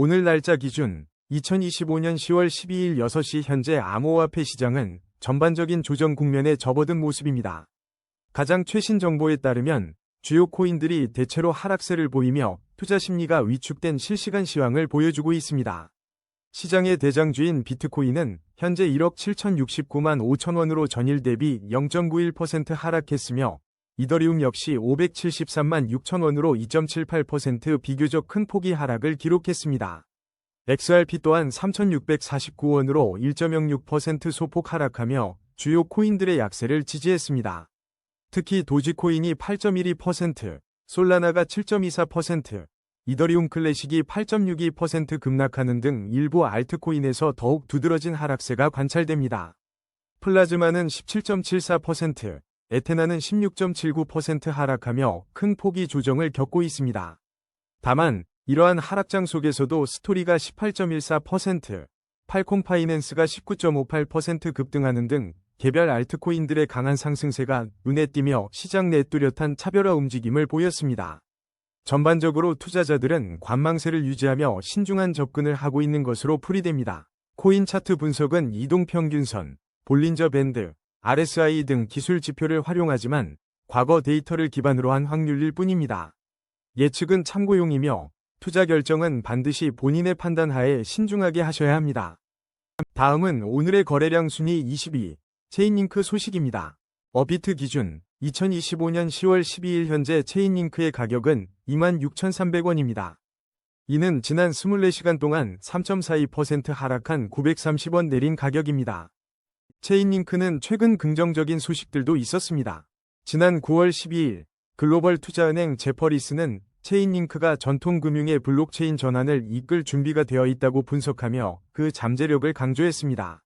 오늘 날짜 기준 2025년 10월 12일 6시 현재 암호화폐 시장은 전반적인 조정 국면에 접어든 모습입니다. 가장 최신 정보에 따르면 주요 코인들이 대체로 하락세를 보이며 투자 심리가 위축된 실시간 시황을 보여주고 있습니다. 시장의 대장주인 비트코인은 현재 1억 7,069만 5천 원으로 전일 대비 0.91% 하락했으며 이더리움 역시 573만 6천 원으로 2.78% 비교적 큰 폭의 하락을 기록했습니다. XRP 또한 3,649원으로 1.06% 소폭 하락하며 주요 코인들의 약세를 지지했습니다. 특히 도지코인이 8.12%, 솔라나가 7.24%, 이더리움 클래식이 8.62% 급락하는 등 일부 알트코인에서 더욱 두드러진 하락세가 관찰됩니다. 플라즈마는 17.74%, 에테나는 16.79% 하락하며 큰 폭의 조정을 겪고 있습니다. 다만 이러한 하락장 속에서도 스토리가 18.14%, 팔콤 파이낸스가 19.58% 급등하는 등 개별 알트코인들의 강한 상승세가 눈에 띄며 시장 내 뚜렷한 차별화 움직임을 보였습니다. 전반적으로 투자자들은 관망세를 유지하며 신중한 접근을 하고 있는 것으로 풀이됩니다. 코인 차트 분석은 이동평균선, 볼린저 밴드, RSI 등 기술 지표를 활용하지만 과거 데이터를 기반으로 한 확률일 뿐입니다. 예측은 참고용이며 투자 결정은 반드시 본인의 판단하에 신중하게 하셔야 합니다. 다음은 오늘의 거래량 순위 22, 체인링크 소식입니다. 업비트 기준 2025년 10월 12일 현재 체인링크의 가격은 26,300원입니다. 이는 지난 24시간 동안 3.42% 하락한 930원 내린 가격입니다. 체인링크는 최근 긍정적인 소식들도 있었습니다. 지난 9월 12일 글로벌 투자은행 제퍼리스는 체인링크가 전통금융의 블록체인 전환을 이끌 준비가 되어 있다고 분석하며 그 잠재력을 강조했습니다.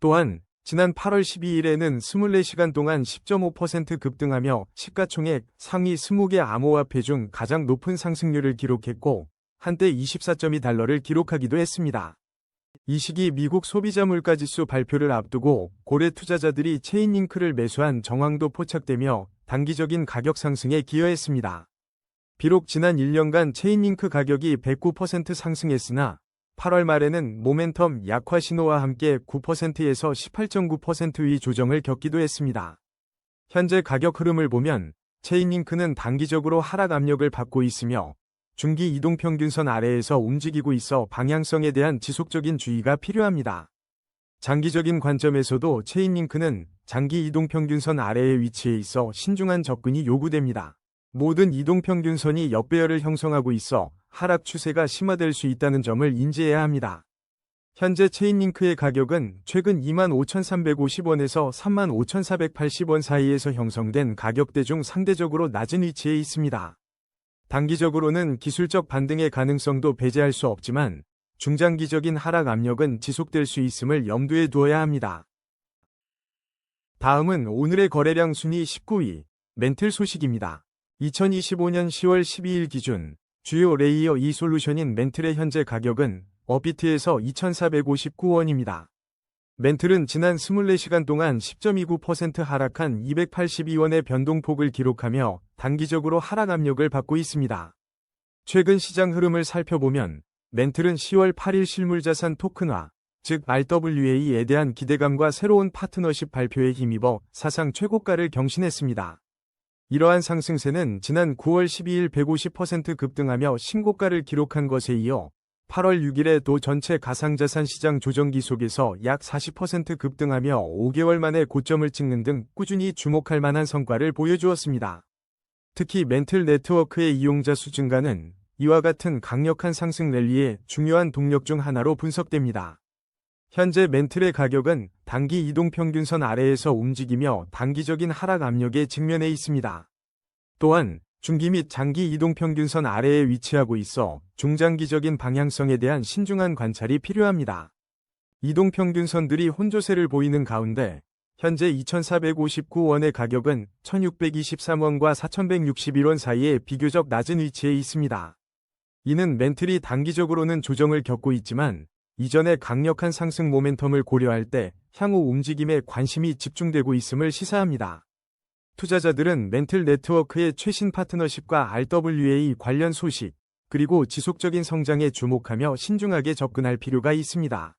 또한 지난 8월 12일에는 24시간 동안 10.5% 급등하며 시가총액 상위 20개 암호화폐 중 가장 높은 상승률을 기록했고 한때 24.2달러를 기록하기도 했습니다. 이 시기 미국 소비자 물가지수 발표를 앞두고 고래 투자자들이 체인링크를 매수한 정황도 포착되며 단기적인 가격 상승에 기여했습니다. 비록 지난 1년간 체인링크 가격이 109% 상승했으나 8월 말에는 모멘텀 약화 신호와 함께 9%에서 18.9%의 조정을 겪기도 했습니다. 현재 가격 흐름을 보면 체인링크는 단기적으로 하락 압력을 받고 있으며 중기 이동평균선 아래에서 움직이고 있어 방향성에 대한 지속적인 주의가 필요합니다. 장기적인 관점에서도 체인링크는 장기 이동평균선 아래에 위치해 있어 신중한 접근이 요구됩니다. 모든 이동평균선이 역배열을 형성하고 있어 하락 추세가 심화될 수 있다는 점을 인지해야 합니다. 현재 체인링크의 가격은 최근 25,350원에서 35,480원 사이에서 형성된 가격대 중 상대적으로 낮은 위치에 있습니다. 단기적으로는 기술적 반등의 가능성도 배제할 수 없지만 중장기적인 하락 압력은 지속될 수 있음을 염두에 두어야 합니다. 다음은 오늘의 거래량 순위 19위, 멘틀 소식입니다. 2025년 10월 12일 기준 주요 레이어 2 솔루션인 멘틀의 현재 가격은 업비트에서 2,459원입니다. 멘틀은 지난 24시간 동안 10.29% 하락한 282원의 변동폭을 기록하며 단기적으로 하락 압력을 받고 있습니다. 최근 시장 흐름을 살펴보면 멘틀은 10월 8일 실물자산 토큰화, 즉 RWA에 대한 기대감과 새로운 파트너십 발표에 힘입어 사상 최고가를 경신했습니다. 이러한 상승세는 지난 9월 12일 150% 급등하며 신고가를 기록한 것에 이어 8월 6일에 도 전체 가상자산 시장 조정기 속에서 약 40% 급등하며 5개월 만에 고점을 찍는 등 꾸준히 주목할 만한 성과를 보여주었습니다. 특히 멘틀 네트워크의 이용자 수 증가는 이와 같은 강력한 상승 랠리의 중요한 동력 중 하나로 분석됩니다. 현재 멘틀의 가격은 단기 이동평균선 아래에서 움직이며 단기적인 하락 압력에 직면해 있습니다. 또한 중기 및 장기 이동평균선 아래에 위치하고 있어 중장기적인 방향성에 대한 신중한 관찰이 필요합니다. 이동평균선들이 혼조세를 보이는 가운데 현재 2,459원의 가격은 1,623원과 4,161원 사이에 비교적 낮은 위치에 있습니다. 이는 멘틀이 단기적으로는 조정을 겪고 있지만 이전의 강력한 상승 모멘텀을 고려할 때 향후 움직임에 관심이 집중되고 있음을 시사합니다. 투자자들은 멘틀 네트워크의 최신 파트너십과 RWA 관련 소식, 그리고 지속적인 성장에 주목하며 신중하게 접근할 필요가 있습니다.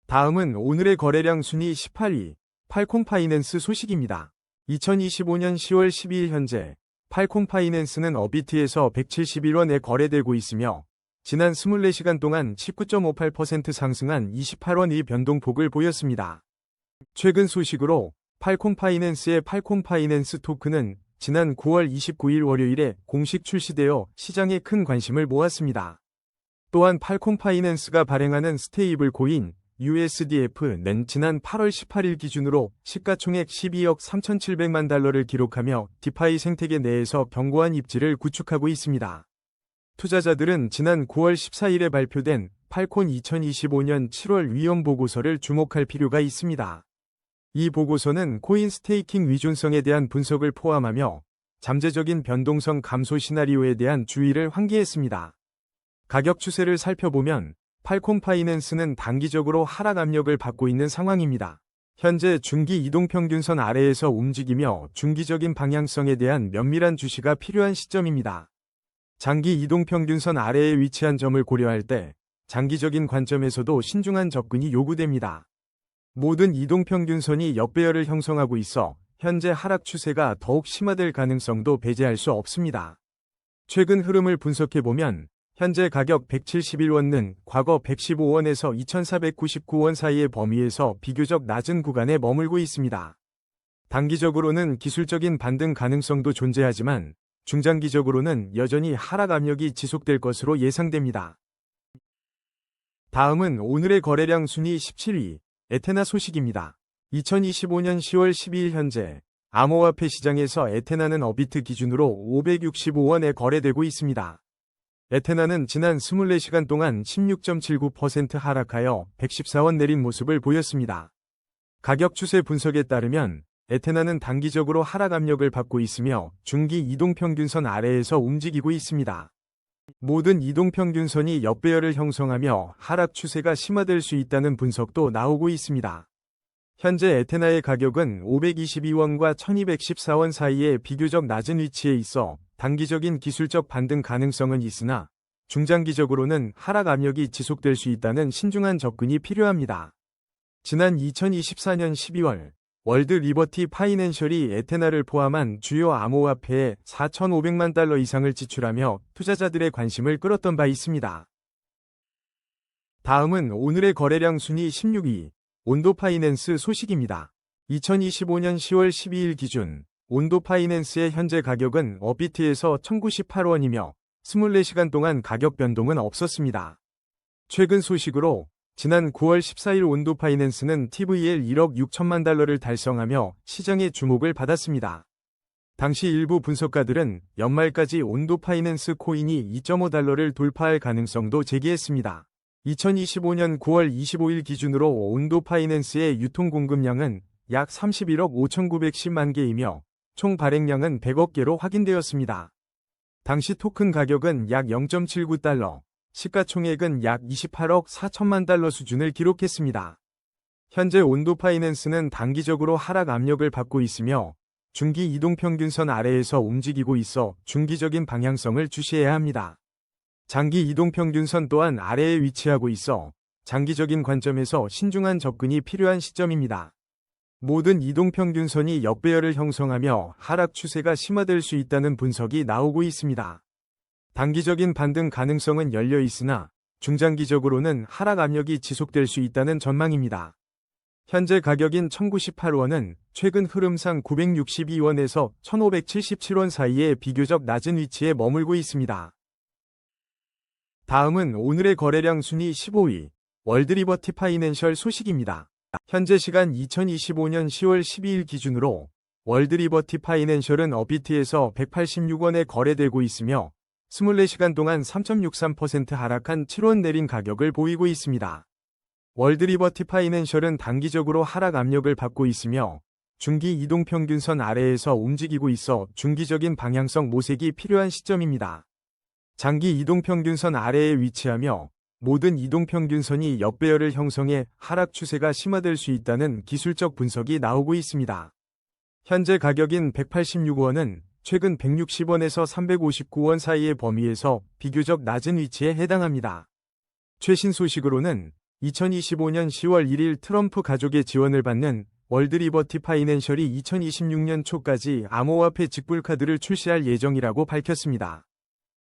다음은 오늘의 거래량 순위 18위, 팔콤파이낸스 소식입니다. 2025년 10월 12일 현재 팔콤파이낸스는 업비트에서 171원에 거래되고 있으며 지난 24시간 동안 19.58% 상승한 28원의 변동폭을 보였습니다. 최근 소식으로 팔콤파이낸스의 팔콤파이낸스 토큰은 지난 9월 29일 월요일에 공식 출시되어 시장에 큰 관심을 모았습니다. 또한 팔콤파이낸스가 발행하는 스테이블 코인 USDF는 지난 8월 18일 기준으로 시가총액 12억 3,700만 달러를 기록하며 디파이 생태계 내에서 견고한 입지를 구축하고 있습니다. 투자자들은 지난 9월 14일에 발표된 팔콘 2025년 7월 위험 보고서를 주목할 필요가 있습니다. 이 보고서는 코인 스테이킹 위존성에 대한 분석을 포함하며 잠재적인 변동성 감소 시나리오에 대한 주의를 환기했습니다. 가격 추세를 살펴보면 팔콤파이낸스는 단기적으로 하락 압력을 받고 있는 상황입니다. 현재 중기 이동평균선 아래에서 움직이며 중기적인 방향성에 대한 면밀한 주시가 필요한 시점입니다. 장기 이동평균선 아래에 위치한 점을 고려할 때 장기적인 관점에서도 신중한 접근이 요구됩니다. 모든 이동평균선이 역배열을 형성하고 있어 현재 하락 추세가 더욱 심화될 가능성도 배제할 수 없습니다. 최근 흐름을 분석해보면 현재 가격 171원은 과거 115원에서 2499원 사이의 범위에서 비교적 낮은 구간에 머물고 있습니다. 단기적으로는 기술적인 반등 가능성도 존재하지만 중장기적으로는 여전히 하락 압력이 지속될 것으로 예상됩니다. 다음은 오늘의 거래량 순위 17위, 에테나 소식입니다. 2025년 10월 12일 현재 암호화폐 시장에서 에테나는 업비트 기준으로 565원에 거래되고 있습니다. 에테나는 지난 24시간 동안 16.79% 하락하여 114원 내린 모습을 보였습니다. 가격 추세 분석에 따르면 에테나는 단기적으로 하락 압력을 받고 있으며 중기 이동평균선 아래에서 움직이고 있습니다. 모든 이동평균선이 역배열을 형성하며 하락 추세가 심화될 수 있다는 분석도 나오고 있습니다. 현재 에테나의 가격은 522원과 1214원 사이에 비교적 낮은 위치에 있어 단기적인 기술적 반등 가능성은 있으나 중장기적으로는 하락 압력이 지속될 수 있다는 신중한 접근이 필요합니다. 지난 2024년 12월 월드 리버티 파이낸셜이 에테나를 포함한 주요 암호화폐에 4,500만 달러 이상을 지출하며 투자자들의 관심을 끌었던 바 있습니다. 다음은 오늘의 거래량 순위 16위, 온도 파이낸스 소식입니다. 2025년 10월 12일 기준 온도 파이낸스의 현재 가격은 업비트에서 1,098원이며 24시간 동안 가격 변동은 없었습니다. 최근 소식으로 지난 9월 14일 온도 파이낸스는 TVL 1억 6천만 달러를 달성하며 시장의 주목을 받았습니다. 당시 일부 분석가들은 연말까지 온도 파이낸스 코인이 2.5달러를 돌파할 가능성도 제기했습니다. 2025년 9월 25일 기준으로 온도 파이낸스의 유통 공급량은 약 31억 5,910만 개이며 총 발행량은 100억 개로 확인되었습니다. 당시 토큰 가격은 약 0.79달러, 시가총액은 약 28억 4천만 달러 수준을 기록했습니다. 현재 온도 파이낸스는 단기적으로 하락 압력을 받고 있으며 중기 이동평균선 아래에서 움직이고 있어 중기적인 방향성을 주시해야 합니다. 장기 이동평균선 또한 아래에 위치하고 있어 장기적인 관점에서 신중한 접근이 필요한 시점입니다. 모든 이동평균선이 역배열을 형성하며 하락 추세가 심화될 수 있다는 분석이 나오고 있습니다. 단기적인 반등 가능성은 열려 있으나 중장기적으로는 하락 압력이 지속될 수 있다는 전망입니다. 현재 가격인 1,098원은 최근 흐름상 962원에서 1,577원 사이에 비교적 낮은 위치에 머물고 있습니다. 다음은 오늘의 거래량 순위 15위, 월드 리버티 파이낸셜 소식입니다. 현재 시간 2025년 10월 12일 기준으로 월드 리버티 파이낸셜은 업비트에서 186원에 거래되고 있으며 24시간 동안 3.63% 하락한 7원 내린 가격을 보이고 있습니다. 월드 리버티 파이낸셜은 단기적으로 하락 압력을 받고 있으며 중기 이동평균선 아래에서 움직이고 있어 중기적인 방향성 모색이 필요한 시점입니다. 장기 이동평균선 아래에 위치하며 모든 이동평균선이 역배열을 형성해 하락 추세가 심화될 수 있다는 기술적 분석이 나오고 있습니다. 현재 가격인 186원은 최근 160원에서 359원 사이의 범위에서 비교적 낮은 위치에 해당합니다. 최신 소식으로는 2025년 10월 1일 트럼프 가족의 지원을 받는 월드 리버티 파이낸셜이 2026년 초까지 암호화폐 직불카드를 출시할 예정이라고 밝혔습니다.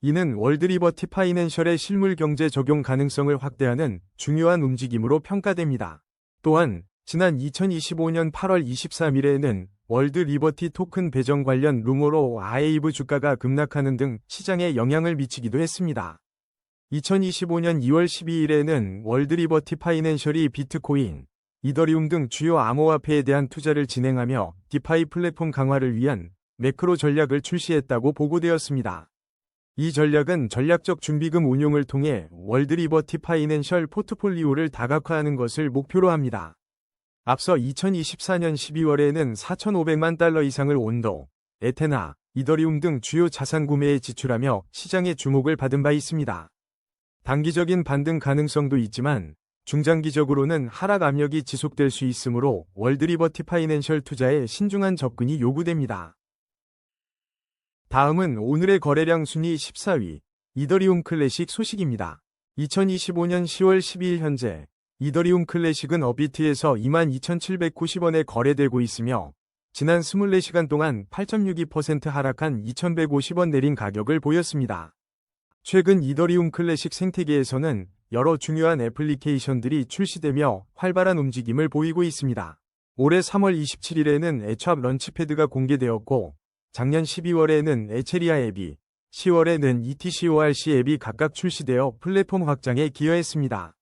이는 월드 리버티 파이낸셜의 실물 경제 적용 가능성을 확대하는 중요한 움직임으로 평가됩니다. 또한 지난 2025년 8월 23일에는 월드 리버티 토큰 배정 관련 루머로 아에이브 주가가 급락하는 등 시장에 영향을 미치기도 했습니다. 2025년 2월 12일에는 월드 리버티 파이낸셜이 비트코인, 이더리움 등 주요 암호화폐에 대한 투자를 진행하며 디파이 플랫폼 강화를 위한 매크로 전략을 출시했다고 보고되었습니다. 이 전략은 전략적 준비금 운용을 통해 월드 리버티 파이낸셜 포트폴리오를 다각화하는 것을 목표로 합니다. 앞서 2024년 12월에는 4,500만 달러 이상을 온도, 에테나, 이더리움 등 주요 자산 구매에 지출하며 시장의 주목을 받은 바 있습니다. 단기적인 반등 가능성도 있지만 중장기적으로는 하락 압력이 지속될 수 있으므로 월드 리버티 파이낸셜 투자에 신중한 접근이 요구됩니다. 다음은 오늘의 거래량 순위 14위, 이더리움 클래식 소식입니다. 2025년 10월 12일 현재 이더리움 클래식은 업비트에서 22,790원에 거래되고 있으며 지난 24시간 동안 8.62% 하락한 2,150원 내린 가격을 보였습니다. 최근 이더리움 클래식 생태계에서는 여러 중요한 애플리케이션들이 출시되며 활발한 움직임을 보이고 있습니다. 올해 3월 27일에는 에찹 런치패드가 공개되었고 작년 12월에는 에체리아 앱이, 10월에는 ETCORC 앱이 각각 출시되어 플랫폼 확장에 기여했습니다.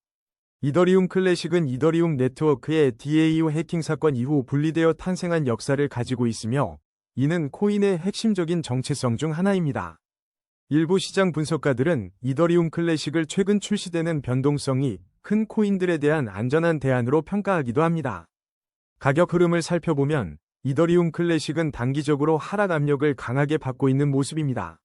이더리움 클래식은 이더리움 네트워크의 DAO 해킹 사건 이후 분리되어 탄생한 역사를 가지고 있으며 이는 코인의 핵심적인 정체성 중 하나입니다. 일부 시장 분석가들은 이더리움 클래식을 최근 출시되는 변동성이 큰 코인들에 대한 안전한 대안으로 평가하기도 합니다. 가격 흐름을 살펴보면 이더리움 클래식은 단기적으로 하락 압력을 강하게 받고 있는 모습입니다.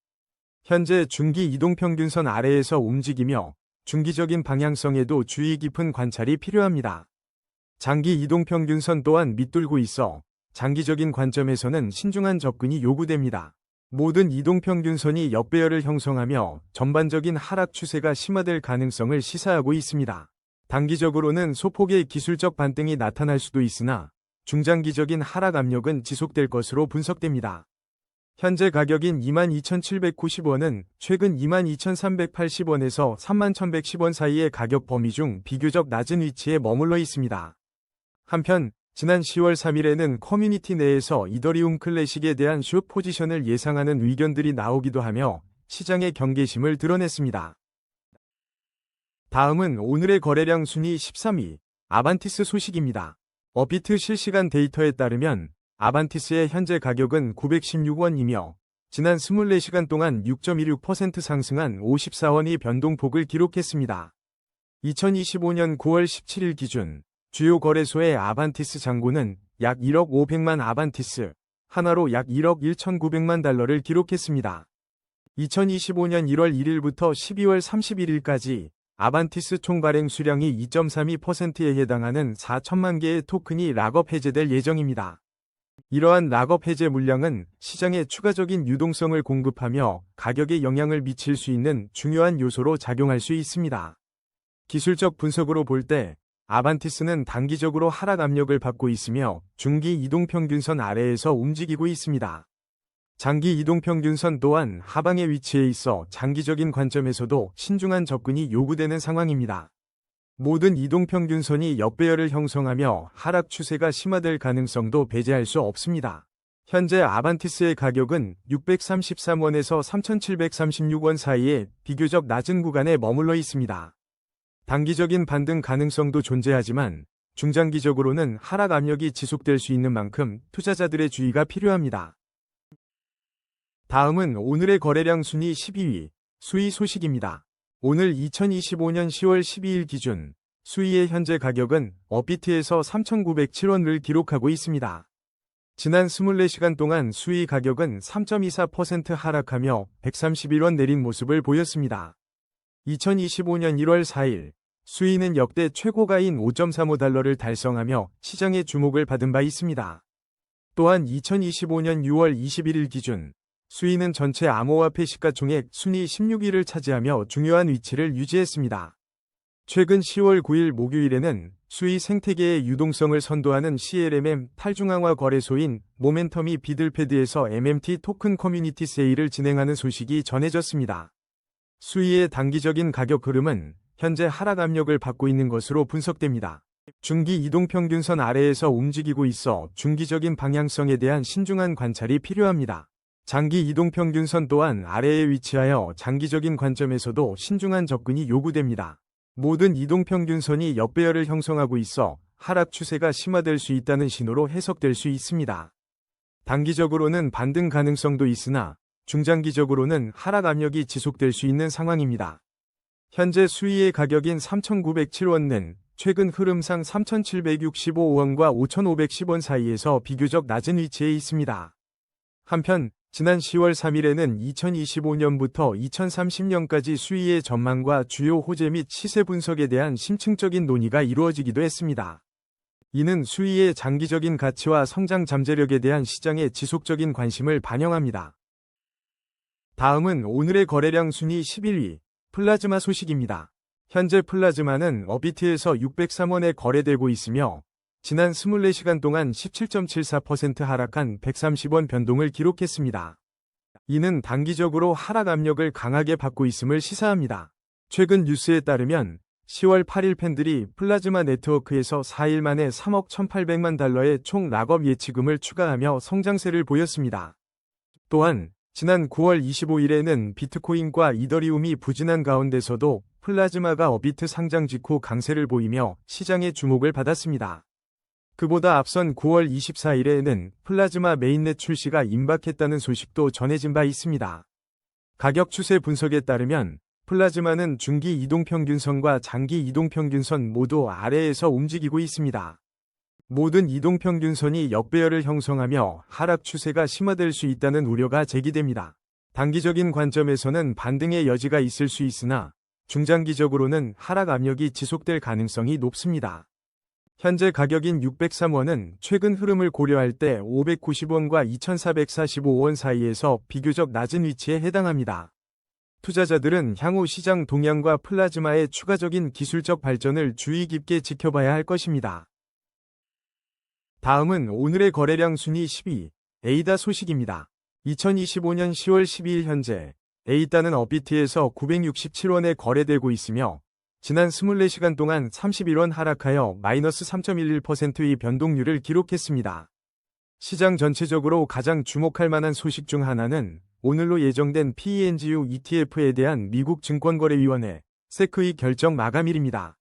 현재 중기 이동평균선 아래에서 움직이며 중기적인 방향성에도 주의 깊은 관찰이 필요합니다. 장기 이동평균선 또한 밑돌고 있어 장기적인 관점에서는 신중한 접근이 요구됩니다. 모든 이동평균선이 역배열을 형성하며 전반적인 하락 추세가 심화될 가능성을 시사하고 있습니다. 단기적으로는 소폭의 기술적 반등이 나타날 수도 있으나 중장기적인 하락 압력은 지속될 것으로 분석됩니다. 현재 가격인 22,790원은 최근 22,380원에서 31,110원 사이의 가격 범위 중 비교적 낮은 위치에 머물러 있습니다. 한편 지난 10월 3일에는 커뮤니티 내에서 이더리움 클래식에 대한 숏 포지션을 예상하는 의견들이 나오기도 하며 시장의 경계심을 드러냈습니다. 다음은 오늘의 거래량 순위 13위, 아반티스 소식입니다. 업비트 실시간 데이터에 따르면 아반티스의 현재 가격은 916원이며 지난 24시간 동안 6.26% 상승한 54원이 변동폭을 기록했습니다. 2025년 9월 17일 기준 주요 거래소의 아반티스 잔고는 약 1억 500만 아반티스, 하나로 약 1억 1,900만 달러를 기록했습니다. 2025년 1월 1일부터 12월 31일까지 아반티스 총 발행 수량이 2.32%에 해당하는 4천만 개의 토큰이 락업 해제될 예정입니다. 이러한 락업 해제 물량은 시장에 추가적인 유동성을 공급하며 가격에 영향을 미칠 수 있는 중요한 요소로 작용할 수 있습니다. 기술적 분석으로 볼 때 아반티스는 단기적으로 하락 압력을 받고 있으며 중기 이동평균선 아래에서 움직이고 있습니다. 장기 이동평균선 또한 하방에 위치해 있어 장기적인 관점에서도 신중한 접근이 요구되는 상황입니다. 모든 이동평균선이 역배열을 형성하며 하락 추세가 심화될 가능성도 배제할 수 없습니다. 현재 아반티스의 가격은 633원에서 3,736원 사이에 비교적 낮은 구간에 머물러 있습니다. 단기적인 반등 가능성도 존재하지만 중장기적으로는 하락 압력이 지속될 수 있는 만큼 투자자들의 주의가 필요합니다. 다음은 오늘의 거래량 순위 12위, 수이 소식입니다. 오늘 2025년 10월 12일 기준 수이의 현재 가격은 업비트에서 3,907원을 기록하고 있습니다. 지난 24시간 동안 수이 가격은 3.24% 하락하며 131원 내린 모습을 보였습니다. 2025년 1월 4일 수이는 역대 최고가인 5.35달러를 달성하며 시장의 주목을 받은 바 있습니다. 또한 2025년 6월 21일 기준 수위는 전체 암호화폐 시가총액 순위 16위를 차지하며 중요한 위치를 유지했습니다. 최근 10월 9일 목요일에는 수위 생태계의 유동성을 선도하는 CLMM 탈중앙화 거래소인 모멘텀이 비들패드에서 MMT 토큰 커뮤니티 세일을 진행하는 소식이 전해졌습니다. 수위의 단기적인 가격 흐름은 현재 하락 압력을 받고 있는 것으로 분석됩니다. 중기 이동평균선 아래에서 움직이고 있어 중기적인 방향성에 대한 신중한 관찰이 필요합니다. 장기 이동평균선 또한 아래에 위치하여 장기적인 관점에서도 신중한 접근이 요구됩니다. 모든 이동평균선이 역배열을 형성하고 있어 하락 추세가 심화될 수 있다는 신호로 해석될 수 있습니다. 단기적으로는 반등 가능성도 있으나 중장기적으로는 하락 압력이 지속될 수 있는 상황입니다. 현재 수위의 가격인 3,907원은 최근 흐름상 3,765원과 5,510원 사이에서 비교적 낮은 위치에 있습니다. 한편 지난 10월 3일에는 2025년부터 2030년까지 수위의 전망과 주요 호재 및 시세 분석에 대한 심층적인 논의가 이루어지기도 했습니다. 이는 수위의 장기적인 가치와 성장 잠재력에 대한 시장의 지속적인 관심을 반영합니다. 다음은 오늘의 거래량 순위 11위, 플라즈마 소식입니다. 현재 플라즈마는 업비트에서 603원에 거래되고 있으며 지난 24시간 동안 17.74% 하락한 130원 변동을 기록했습니다. 이는 단기적으로 하락 압력을 강하게 받고 있음을 시사합니다. 최근 뉴스에 따르면 10월 8일 팬들이 플라즈마 네트워크에서 4일 만에 3억 1,800만 달러의 총 락업 예치금을 추가하며 성장세를 보였습니다. 또한 지난 9월 25일에는 비트코인과 이더리움이 부진한 가운데서도 플라즈마가 업비트 상장 직후 강세를 보이며 시장의 주목을 받았습니다. 그보다 앞선 9월 24일에는 플라즈마 메인넷 출시가 임박했다는 소식도 전해진 바 있습니다. 가격 추세 분석에 따르면 플라즈마는 중기 이동평균선과 장기 이동평균선 모두 아래에서 움직이고 있습니다. 모든 이동평균선이 역배열을 형성하며 하락 추세가 심화될 수 있다는 우려가 제기됩니다. 단기적인 관점에서는 반등의 여지가 있을 수 있으나 중장기적으로는 하락 압력이 지속될 가능성이 높습니다. 현재 가격인 603원은 최근 흐름을 고려할 때 590원과 2445원 사이에서 비교적 낮은 위치에 해당합니다. 투자자들은 향후 시장 동향과 플라즈마의 추가적인 기술적 발전을 주의 깊게 지켜봐야 할 것입니다. 다음은 오늘의 거래량 순위 10위, 에이다 소식입니다. 2025년 10월 12일 현재 에이다는 업비트에서 967원에 거래되고 있으며 지난 24시간 동안 31원 하락하여 마이너스 3.11%의 변동률을 기록했습니다. 시장 전체적으로 가장 주목할 만한 소식 중 하나는 오늘로 예정된 PENGU ETF에 대한 미국 증권거래위원회 SEC의 결정 마감일입니다.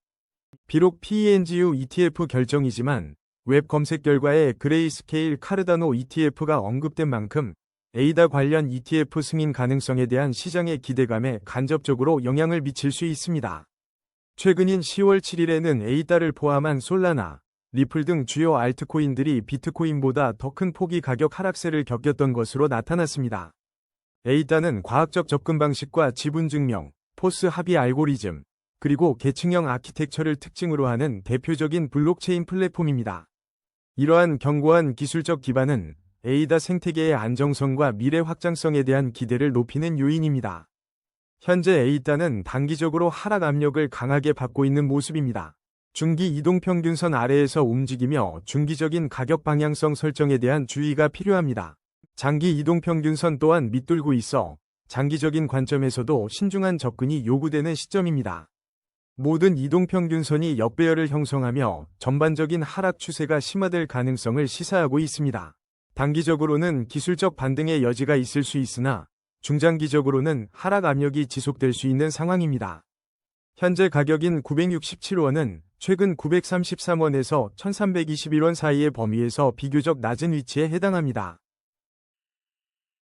비록 PENGU ETF 결정이지만 웹 검색 결과에 그레이스케일 카르다노 ETF가 언급된 만큼 에이다 관련 ETF 승인 가능성에 대한 시장의 기대감에 간접적으로 영향을 미칠 수 있습니다. 최근인 10월 7일에는 에이다를 포함한 솔라나, 리플 등 주요 알트코인들이 비트코인보다 더 큰 폭의 가격 하락세를 겪었던 것으로 나타났습니다. 에이다는 과학적 접근 방식과 지분 증명, 포스 합의 알고리즘, 그리고 계층형 아키텍처를 특징으로 하는 대표적인 블록체인 플랫폼입니다. 이러한 견고한 기술적 기반은 에이다 생태계의 안정성과 미래 확장성에 대한 기대를 높이는 요인입니다. 현재 에이다는 단기적으로 하락 압력을 강하게 받고 있는 모습입니다. 중기 이동평균선 아래에서 움직이며 중기적인 가격 방향성 설정에 대한 주의가 필요합니다. 장기 이동평균선 또한 밑돌고 있어 장기적인 관점에서도 신중한 접근이 요구되는 시점입니다. 모든 이동평균선이 역배열을 형성하며 전반적인 하락 추세가 심화될 가능성을 시사하고 있습니다. 단기적으로는 기술적 반등의 여지가 있을 수 있으나 중장기적으로는 하락 압력이 지속될 수 있는 상황입니다. 현재 가격인 967원은 최근 933원에서 1321원 사이의 범위에서 비교적 낮은 위치에 해당합니다.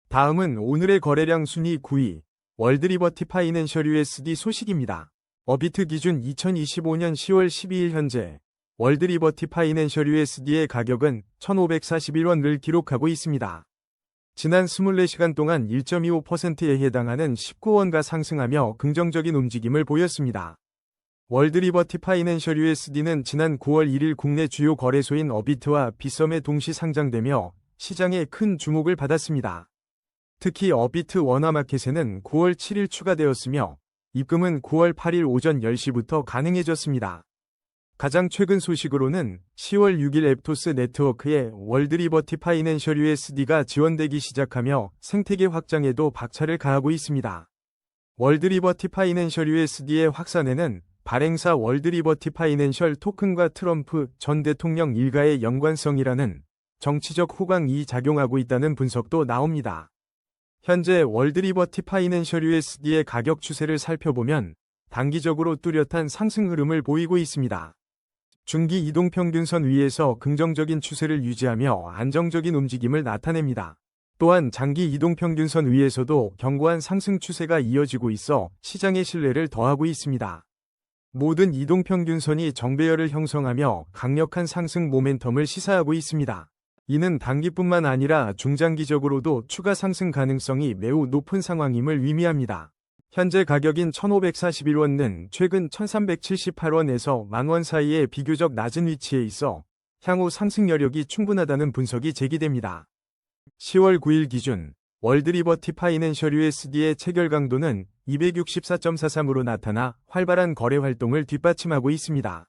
다음은 오늘의 거래량 순위 9위, 월드리버티 파이낸셜 USD 소식입니다. 업비트 기준 2025년 10월 12일 현재 월드리버티 파이낸셜 USD의 가격은 1541원을 기록하고 있습니다. 지난 24시간 동안 1.25%에 해당하는 19원가 상승하며 긍정적인 움직임을 보였습니다. 월드리버티 파이낸셜 USD는 지난 9월 1일 국내 주요 거래소인 업비트와 빗썸에 동시 상장되며 시장에 큰 주목을 받았습니다. 특히 업비트 원화마켓에는 9월 7일 추가되었으며 입금은 9월 8일 오전 10시부터 가능해졌습니다. 가장 최근 소식으로는 10월 6일 앱토스 네트워크에 월드리버티 파이낸셜 USD가 지원되기 시작하며 생태계 확장에도 박차를 가하고 있습니다. 월드리버티 파이낸셜 USD의 확산에는 발행사 월드리버티 파이낸셜 토큰과 트럼프 전 대통령 일가의 연관성이라는 정치적 호강이 작용하고 있다는 분석도 나옵니다. 현재 월드리버티 파이낸셜 USD의 가격 추세를 살펴보면 단기적으로 뚜렷한 상승 흐름을 보이고 있습니다. 중기 이동평균선 위에서 긍정적인 추세를 유지하며 안정적인 움직임을 나타냅니다. 또한 장기 이동평균선 위에서도 견고한 상승 추세가 이어지고 있어 시장의 신뢰를 더하고 있습니다. 모든 이동평균선이 정배열을 형성하며 강력한 상승 모멘텀을 시사하고 있습니다. 이는 단기뿐만 아니라 중장기적으로도 추가 상승 가능성이 매우 높은 상황임을 의미합니다. 현재 가격인 1,541원은 최근 1,378원에서 만원 사이의 비교적 낮은 위치에 있어 향후 상승 여력이 충분하다는 분석이 제기됩니다. 10월 9일 기준 월드리버티 파이낸셜 USD의 체결 강도는 264.43으로 나타나 활발한 거래 활동을 뒷받침하고 있습니다.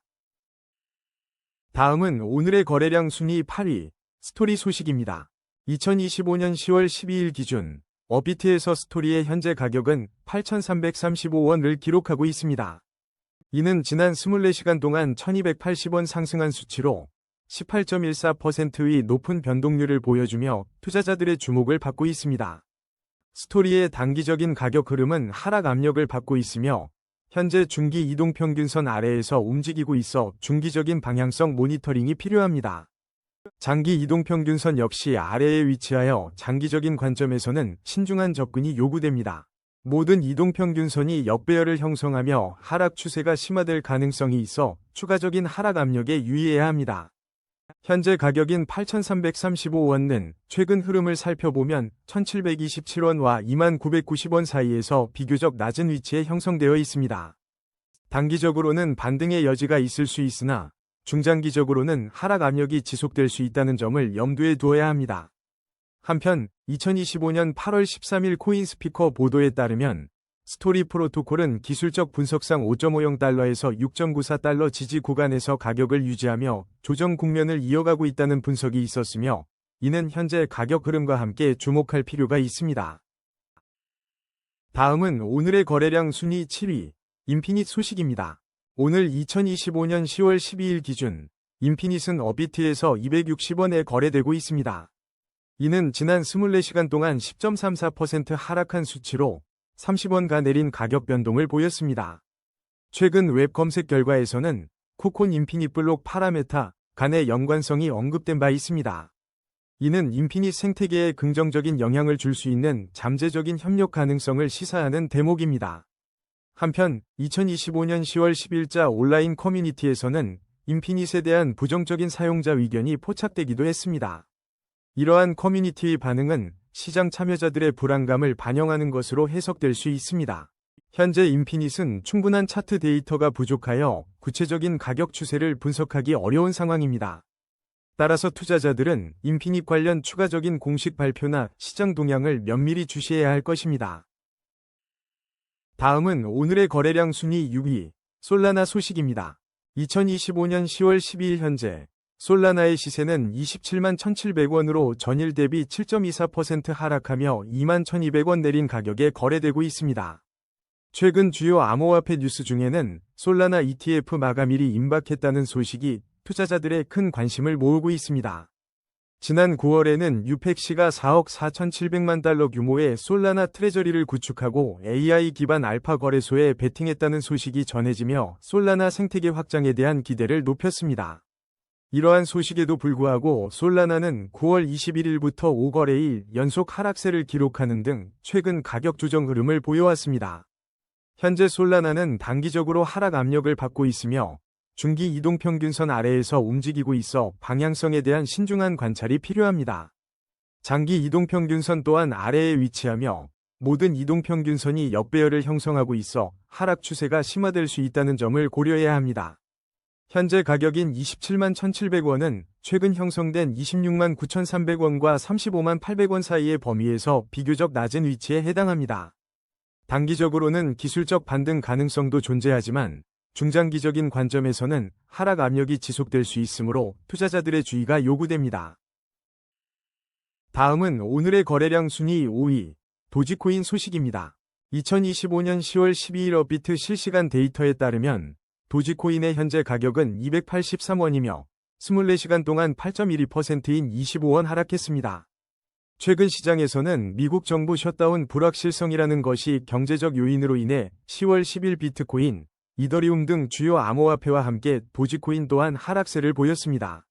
다음은 오늘의 거래량 순위 8위 스토리 소식입니다. 2025년 10월 12일 기준 업비트에서 스토리의 현재 가격은 8,335원을 기록하고 있습니다. 이는 지난 24시간 동안 1,280원 상승한 수치로 18.14%의 높은 변동률을 보여주며 투자자들의 주목을 받고 있습니다. 스토리의 단기적인 가격 흐름은 하락 압력을 받고 있으며 현재 중기 이동평균선 아래에서 움직이고 있어 중기적인 방향성 모니터링이 필요합니다. 장기 이동평균선 역시 아래에 위치하여 장기적인 관점에서는 신중한 접근이 요구됩니다. 모든 이동평균선이 역배열을 형성하며 하락 추세가 심화될 가능성이 있어 추가적인 하락 압력에 유의해야 합니다. 현재 가격인 8,335원은 최근 흐름을 살펴보면 1,727원과 2,990원 사이에서 비교적 낮은 위치에 형성되어 있습니다. 단기적으로는 반등의 여지가 있을 수 있으나 중장기적으로는 하락 압력이 지속될 수 있다는 점을 염두에 두어야 합니다. 한편 2025년 8월 13일 코인스피커 보도에 따르면 스토리 프로토콜은 기술적 분석상 5.50달러에서 6.94달러 지지 구간에서 가격을 유지하며 조정 국면을 이어가고 있다는 분석이 있었으며 이는 현재 가격 흐름과 함께 주목할 필요가 있습니다. 다음은 오늘의 거래량 순위 7위 인피닛 소식입니다. 오늘 2025년 10월 12일 기준 인피닛은 업비트에서 260원에 거래되고 있습니다. 이는 지난 24시간 동안 10.34% 하락한 수치로 30원가 내린 가격 변동을 보였습니다. 최근 웹 검색 결과에서는 코콘 인피닛 블록 파라메타 간의 연관성이 언급된 바 있습니다. 이는 인피닛 생태계에 긍정적인 영향을 줄 수 있는 잠재적인 협력 가능성을 시사하는 대목입니다. 한편 2025년 10월 10일자 온라인 커뮤니티에서는 인피닛에 대한 부정적인 사용자 의견이 포착되기도 했습니다. 이러한 커뮤니티의 반응은 시장 참여자들의 불안감을 반영하는 것으로 해석될 수 있습니다. 현재 인피닛은 충분한 차트 데이터가 부족하여 구체적인 가격 추세를 분석하기 어려운 상황입니다. 따라서 투자자들은 인피닛 관련 추가적인 공식 발표나 시장 동향을 면밀히 주시해야 할 것입니다. 다음은 오늘의 거래량 순위 6위 솔라나 소식입니다. 2025년 10월 12일 현재 솔라나의 시세는 27만 1,700원으로 전일 대비 7.24% 하락하며 2만 1,200원 내린 가격에 거래되고 있습니다. 최근 주요 암호화폐 뉴스 중에는 솔라나 ETF 마감일이 임박했다는 소식이 투자자들의 큰 관심을 모으고 있습니다. 지난 9월에는 유펙시가 4억 4,700만 달러 규모의 솔라나 트레저리를 구축하고 AI 기반 알파 거래소에 베팅했다는 소식이 전해지며 솔라나 생태계 확장에 대한 기대를 높였습니다. 이러한 소식에도 불구하고 솔라나는 9월 21일부터 5거래일 연속 하락세를 기록하는 등 최근 가격 조정 흐름을 보여왔습니다. 현재 솔라나는 단기적으로 하락 압력을 받고 있으며 중기 이동평균선 아래에서 움직이고 있어 방향성에 대한 신중한 관찰이 필요합니다. 장기 이동평균선 또한 아래에 위치하며 모든 이동평균선이 역배열을 형성하고 있어 하락 추세가 심화될 수 있다는 점을 고려해야 합니다. 현재 가격인 27만 1,700원은 최근 형성된 26만 9,300원과 35만 800원 사이의 범위에서 비교적 낮은 위치에 해당합니다. 단기적으로는 기술적 반등 가능성도 존재하지만 중장기적인 관점에서는 하락 압력이 지속될 수 있으므로 투자자들의 주의가 요구됩니다. 다음은 오늘의 거래량 순위 5위, 도지코인 소식입니다. 2025년 10월 12일 업비트 실시간 데이터에 따르면 도지코인의 현재 가격은 283원이며 24시간 동안 8.12%인 25원 하락했습니다. 최근 시장에서는 미국 정부 셧다운 불확실성이라는 것이 경제적 요인으로 인해 10월 10일 비트코인, 이더리움 등 주요 암호화폐와 함께 도지코인 또한 하락세를 보였습니다.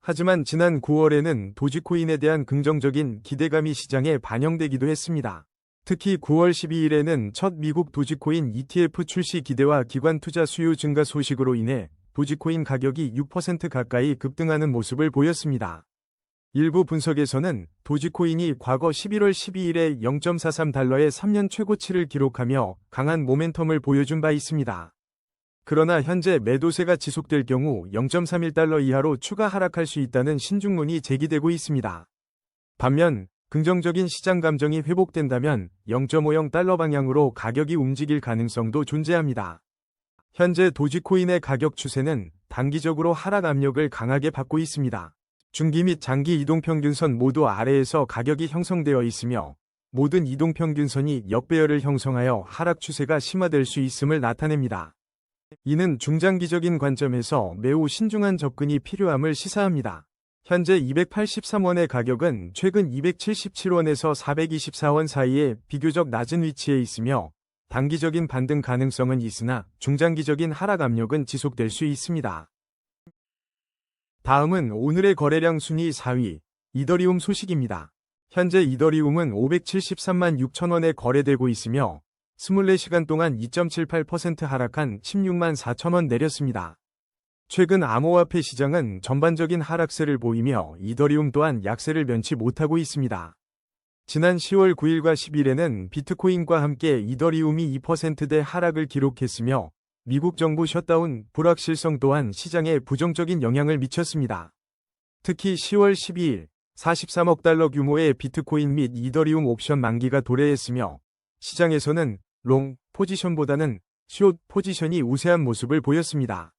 하지만 지난 9월에는 도지코인에 대한 긍정적인 기대감이 시장에 반영되기도 했습니다. 특히 9월 12일에는 첫 미국 도지코인 ETF 출시 기대와 기관 투자 수요 증가 소식으로 인해 도지코인 가격이 6% 가까이 급등하는 모습을 보였습니다. 일부 분석에서는 도지코인이 과거 11월 12일에 0.43달러의 3년 최고치를 기록하며 강한 모멘텀을 보여준 바 있습니다. 그러나 현재 매도세가 지속될 경우 0.31달러 이하로 추가 하락할 수 있다는 신중론이 제기되고 있습니다. 반면 긍정적인 시장 감정이 회복된다면 0.50달러 방향으로 가격이 움직일 가능성도 존재합니다. 현재 도지코인의 가격 추세는 단기적으로 하락 압력을 강하게 받고 있습니다. 중기 및 장기 이동평균선 모두 아래에서 가격이 형성되어 있으며 모든 이동평균선이 역배열을 형성하여 하락 추세가 심화될 수 있음을 나타냅니다. 이는 중장기적인 관점에서 매우 신중한 접근이 필요함을 시사합니다. 현재 283원의 가격은 최근 277원에서 424원 사이에 비교적 낮은 위치에 있으며 단기적인 반등 가능성은 있으나 중장기적인 하락 압력은 지속될 수 있습니다. 다음은 오늘의 거래량 순위 4위, 이더리움 소식입니다. 현재 이더리움은 573만 6천원에 거래되고 있으며 24시간 동안 2.78% 하락한 16만 4천원 내렸습니다. 최근 암호화폐 시장은 전반적인 하락세를 보이며 이더리움 또한 약세를 면치 못하고 있습니다. 지난 10월 9일과 10일에는 비트코인과 함께 이더리움이 2%대 하락을 기록했으며 미국 정부 셧다운 불확실성 또한 시장에 부정적인 영향을 미쳤습니다. 특히 10월 12일 43억 달러 규모의 비트코인 및 이더리움 옵션 만기가 도래했으며 시장에서는 롱 포지션보다는 숏 포지션이 우세한 모습을 보였습니다.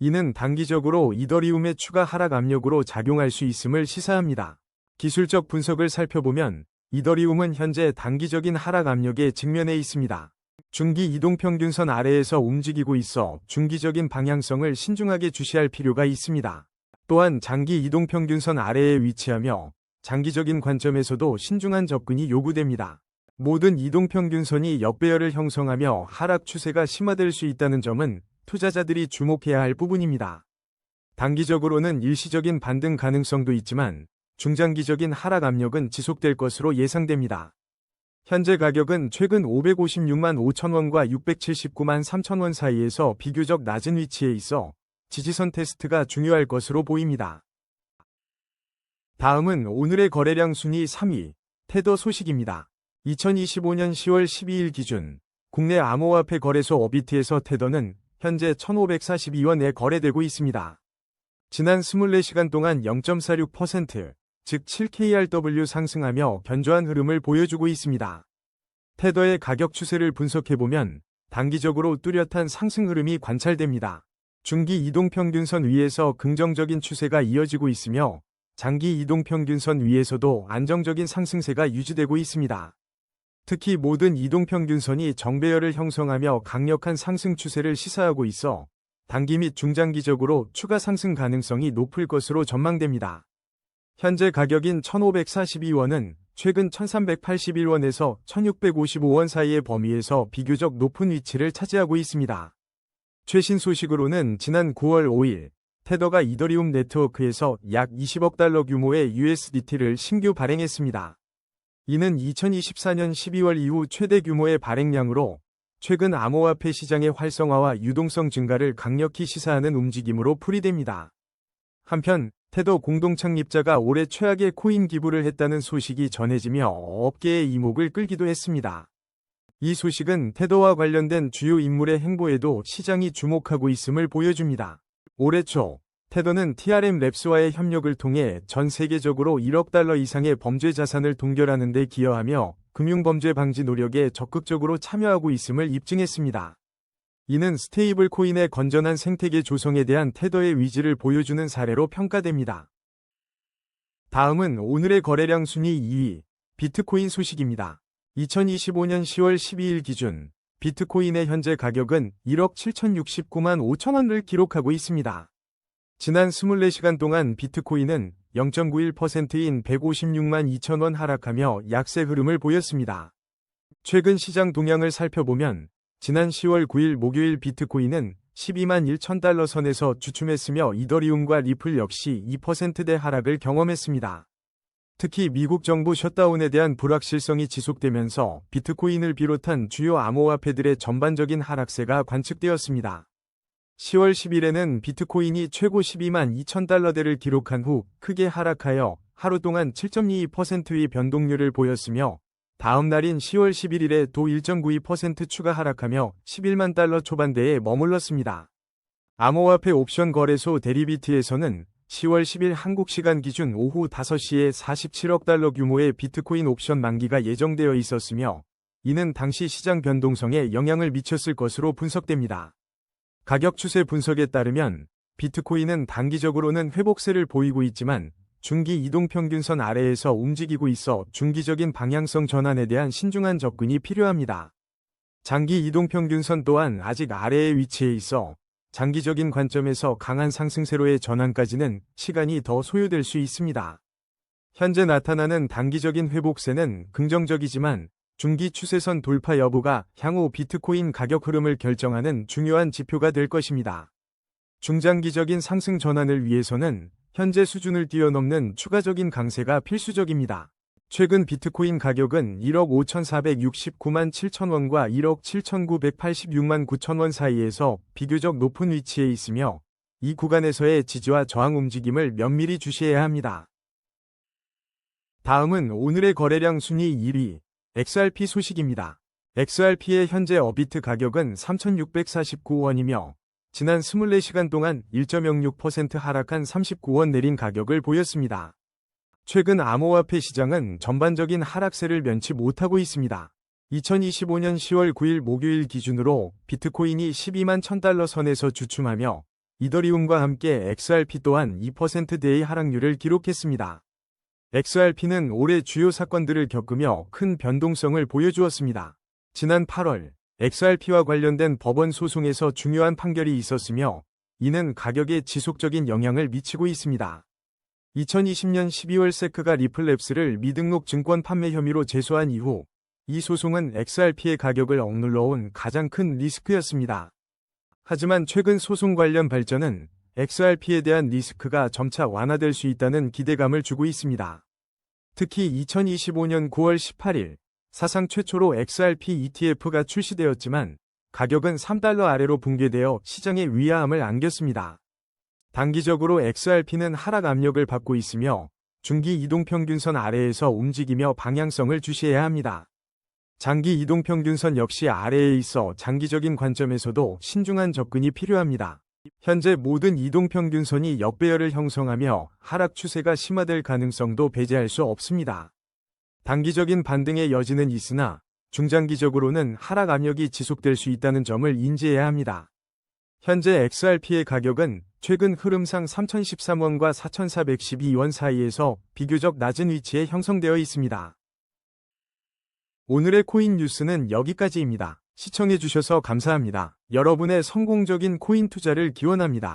이는 단기적으로 이더리움의 추가 하락 압력으로 작용할 수 있음을 시사합니다. 기술적 분석을 살펴보면 이더리움은 현재 단기적인 하락 압력에 직면해 있습니다. 중기 이동평균선 아래에서 움직이고 있어 중기적인 방향성을 신중하게 주시할 필요가 있습니다. 또한 장기 이동평균선 아래에 위치하며 장기적인 관점에서도 신중한 접근이 요구됩니다. 모든 이동평균선이 역배열을 형성하며 하락 추세가 심화될 수 있다는 점은 투자자들이 주목해야 할 부분입니다. 단기적으로는 일시적인 반등 가능성도 있지만 중장기적인 하락 압력은 지속될 것으로 예상됩니다. 현재 가격은 최근 556만 5천원과 679만 3천원 사이에서 비교적 낮은 위치에 있어 지지선 테스트가 중요할 것으로 보입니다. 다음은 오늘의 거래량 순위 3위, 테더 소식입니다. 2025년 10월 12일 기준 국내 암호화폐 거래소 업비트에서 테더는 현재 1,542원에 거래되고 있습니다. 지난 24시간 동안 0.46%, 즉 7KRW 상승하며 견조한 흐름을 보여주고 있습니다. 테더의 가격 추세를 분석해보면 단기적으로 뚜렷한 상승 흐름이 관찰됩니다. 중기 이동평균선 위에서 긍정적인 추세가 이어지고 있으며 장기 이동평균선 위에서도 안정적인 상승세가 유지되고 있습니다. 특히 모든 이동평균선이 정배열을 형성하며 강력한 상승 추세를 시사하고 있어 단기 및 중장기적으로 추가 상승 가능성이 높을 것으로 전망됩니다. 현재 가격인 1,542원은 최근 1,381원에서 1,655원 사이의 범위에서 비교적 높은 위치를 차지하고 있습니다. 최신 소식으로는 지난 9월 5일 테더가 이더리움 네트워크에서 약 20억 달러 규모의 USDT를 신규 발행했습니다. 이는 2024년 12월 이후 최대 규모의 발행량으로 최근 암호화폐 시장의 활성화와 유동성 증가를 강력히 시사하는 움직임으로 풀이됩니다. 한편 테더 공동 창립자가 올해 최악의 코인 기부를 했다는 소식이 전해지며 업계의 이목을 끌기도 했습니다. 이 소식은 테더와 관련된 주요 인물의 행보에도 시장이 주목하고 있음을 보여줍니다. 올해 초 테더는 TRM 랩스와의 협력을 통해 전 세계적으로 1억 달러 이상의 범죄 자산을 동결하는 데 기여하며 금융범죄 방지 노력에 적극적으로 참여하고 있음을 입증했습니다. 이는 스테이블 코인의 건전한 생태계 조성에 대한 테더의 위지를 보여주는 사례로 평가됩니다. 다음은 오늘의 거래량 순위 2위, 비트코인 소식입니다. 2025년 10월 12일 기준 비트코인의 현재 가격은 1억 7,069만 5천원을 기록하고 있습니다. 지난 24시간 동안 비트코인은 0.91%인 156만 2천원 하락하며 약세 흐름을 보였습니다. 최근 시장 동향을 살펴보면 지난 10월 9일 목요일 비트코인은 12만 1천 달러 선에서 주춤했으며 이더리움과 리플 역시 2%대 하락을 경험했습니다. 특히 미국 정부 셧다운에 대한 불확실성이 지속되면서 비트코인을 비롯한 주요 암호화폐들의 전반적인 하락세가 관측되었습니다. 10월 10일에는 비트코인이 최고 12만 2천 달러대를 기록한 후 크게 하락하여 하루 동안 7.22%의 변동률을 보였으며 다음 날인 10월 11일에 도 1.92% 추가 하락하며 11만 달러 초반대에 머물렀습니다. 암호화폐 옵션 거래소 데리비트에서는 10월 10일 한국 시간 기준 오후 5시에 47억 달러 규모의 비트코인 옵션 만기가 예정되어 있었으며 이는 당시 시장 변동성에 영향을 미쳤을 것으로 분석됩니다. 가격 추세 분석에 따르면 비트코인은 단기적으로는 회복세를 보이고 있지만 중기 이동평균선 아래에서 움직이고 있어 중기적인 방향성 전환에 대한 신중한 접근이 필요합니다. 장기 이동평균선 또한 아직 아래에 위치해 있어 장기적인 관점에서 강한 상승세로의 전환까지는 시간이 더 소요될 수 있습니다. 현재 나타나는 단기적인 회복세는 긍정적이지만 중기 추세선 돌파 여부가 향후 비트코인 가격 흐름을 결정하는 중요한 지표가 될 것입니다. 중장기적인 상승 전환을 위해서는 현재 수준을 뛰어넘는 추가적인 강세가 필수적입니다. 최근 비트코인 가격은 1억 5,469만 7천원과 1억 7,986만 9천원 사이에서 비교적 높은 위치에 있으며 이 구간에서의 지지와 저항 움직임을 면밀히 주시해야 합니다. 다음은 오늘의 거래량 순위 1위, XRP 소식입니다. XRP의 현재 어비트 가격은 3,649원이며 지난 24시간 동안 1.06% 하락한 39원 내린 가격을 보였습니다. 최근 암호화폐 시장은 전반적인 하락세를 면치 못하고 있습니다. 2025년 10월 9일 목요일 기준으로 비트코인이 12만 1,000달러 선에서 주춤하며 이더리움과 함께 XRP 또한 2%대의 하락률을 기록했습니다. XRP는 올해 주요 사건들을 겪으며 큰 변동성을 보여주었습니다. 지난 8월 XRP와 관련된 법원 소송에서 중요한 판결이 있었으며 이는 가격에 지속적인 영향을 미치고 있습니다. 2020년 12월 세크가 리플랩스를 미등록 증권 판매 혐의로 제소한 이후 이 소송은 XRP의 가격을 억눌러온 가장 큰 리스크였습니다. 하지만 최근 소송 관련 발전은 XRP에 대한 리스크가 점차 완화될 수 있다는 기대감을 주고 있습니다. 특히 2025년 9월 18일 사상 최초로 XRP ETF가 출시되었지만 가격은 3달러 아래로 붕괴되어 시장에 위화함을 안겼습니다. 단기적으로 XRP는 하락 압력을 받고 있으며 중기 이동평균선 아래에서 움직이며 방향성을 주시해야 합니다. 장기 이동평균선 역시 아래에 있어 장기적인 관점에서도 신중한 접근이 필요합니다. 현재 모든 이동평균선이 역배열을 형성하며 하락 추세가 심화될 가능성도 배제할 수 없습니다. 단기적인 반등의 여지는 있으나 중장기적으로는 하락 압력이 지속될 수 있다는 점을 인지해야 합니다. 현재 XRP의 가격은 최근 흐름상 3,013원과 4,412원 사이에서 비교적 낮은 위치에 형성되어 있습니다. 오늘의 코인 뉴스는 여기까지입니다. 시청해주셔서 감사합니다. 여러분의 성공적인 코인 투자를 기원합니다.